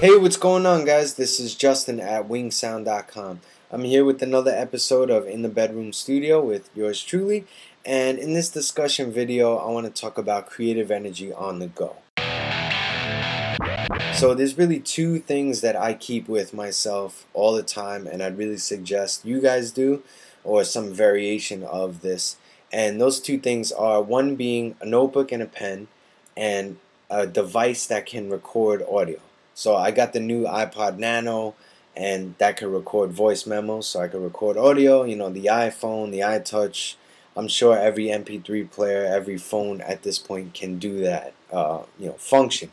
Hey, what's going on, guys? This is Justin at WinkSound.com. I'm here with another episode of In the Bedroom Studio with yours truly, and in this discussion video I want to talk about creative energy on the go. So there's really two things that I keep with myself all the time, and I'd really suggest you guys do, or some variation of this. And those two things are one being a notebook and a pen, and a device that can record audio. So I got the new iPod Nano, and that can record voice memos, so I can record audio. You know, the iPhone, the iTouch. I'm sure every MP3 player, every phone at this point can do that, function.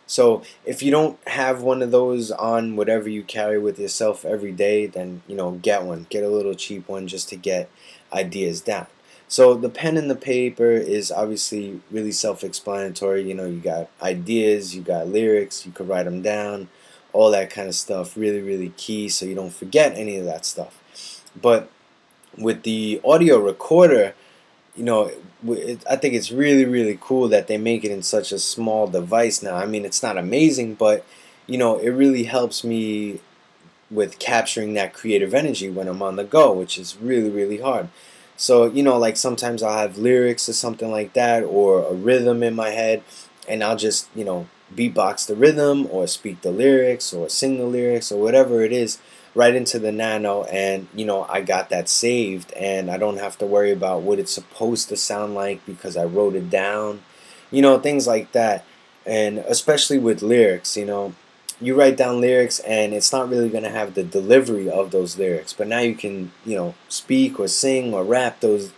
So if you don't have one of those on whatever you carry with yourself every day, then get one. Get a little cheap one just to get ideas down. So the pen and the paper is obviously really self-explanatory. You got ideas, you got lyrics, you could write them down, all that kind of stuff. Really, really key so you don't forget any of that stuff. But with the audio recorder, I think it's really, really cool that they make it in such a small device now. I mean, it's not amazing, but it really helps me with capturing that creative energy when I'm on the go, which is really, really hard. So, like sometimes I'll have lyrics or something like that, or a rhythm in my head, and I'll just, beatbox the rhythm, or speak the lyrics, or sing the lyrics, or whatever it is, right into the Nano, and I got that saved, and I don't have to worry about what it's supposed to sound like because I wrote it down, things like that. And especially with lyrics, you write down lyrics and it's not really going to have the delivery of those lyrics, but now you can speak or sing or rap those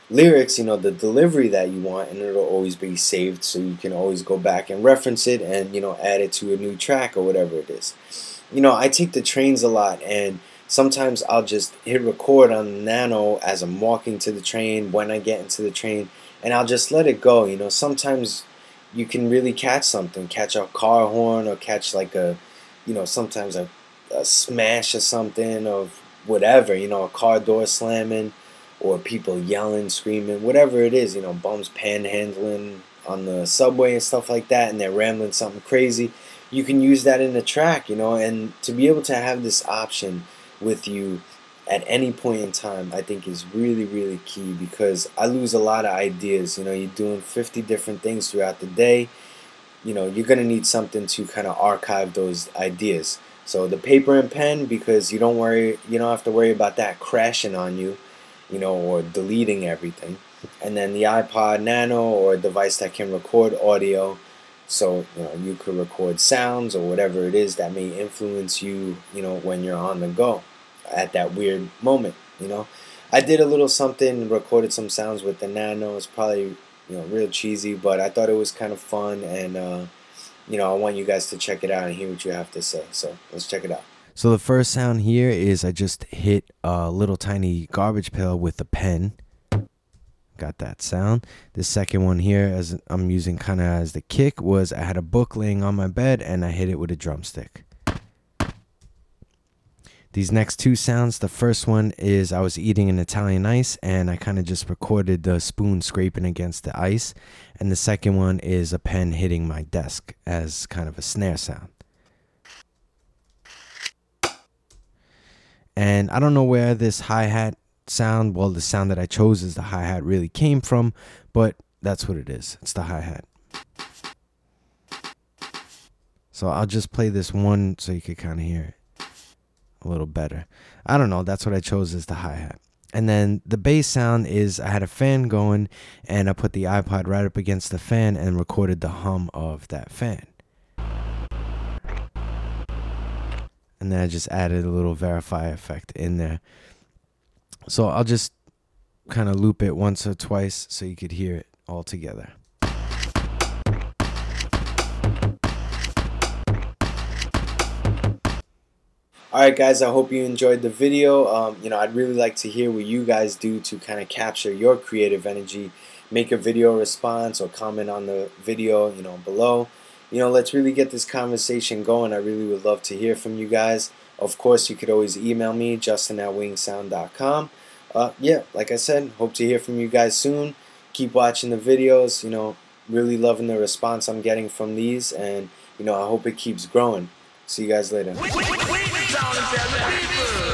lyrics, the delivery that you want, and it'll always be saved, so you can always go back and reference it and add it to a new track or whatever it is. I take the trains a lot, and sometimes I'll just hit record on the Nano as I'm walking to the train, when I get into the train, and I'll just let it go. Sometimes you can really catch something, catch a car horn, or catch like sometimes a smash or something of whatever, a car door slamming, or people yelling, screaming, whatever it is, bums panhandling on the subway and stuff like that, and they're rambling something crazy. You can use that in a track, and to be able to have this option with you at any point in time, I think is really, really key, because I lose a lot of ideas. You're doing 50 different things throughout the day. You're going to need something to kind of archive those ideas. So the paper and pen, because you don't have to worry about that crashing on you, or deleting everything. And then the iPod Nano, or a device that can record audio, so you could record sounds or whatever it is that may influence you, when you're on the go at that weird moment. I did a little something, recorded some sounds with the Nano. It's probably real cheesy, but I thought it was kind of fun, and I want you guys to check it out and hear what you have to say. So let's check it out. So the first sound here is I just hit a little tiny garbage pail with a pen. Got that sound. The second one here, as I'm using kind of as the kick, was I had a book laying on my bed and I hit it with a drumstick. These next two sounds, the first one is I was eating an Italian ice and I kind of just recorded the spoon scraping against the ice, and the second one is a pen hitting my desk as kind of a snare sound. And I don't know where this hi-hat sound, well, the sound that I chose is the hi-hat, really came from, but that's what it is. It's the hi-hat. So I'll just play this one so you can kind of hear it a little better. I don't know, that's what I chose as the hi-hat. And then the bass sound is I had a fan going and I put the iPod right up against the fan and recorded the hum of that fan. And then I just added a little verify effect in there. So I'll just kind of loop it once or twice so you could hear it all together. Alright guys, I hope you enjoyed the video. I'd really like to hear what you guys do to kind of capture your creative energy. Make a video response or comment on the video, below. Let's really get this conversation going. I really would love to hear from you guys. Of course, you could always email me, justin@winksound.com. Yeah, like I said, hope to hear from you guys soon. Keep watching the videos. Really loving the response I'm getting from these, and I hope it keeps growing. See you guys later. WinkSound and tell the people.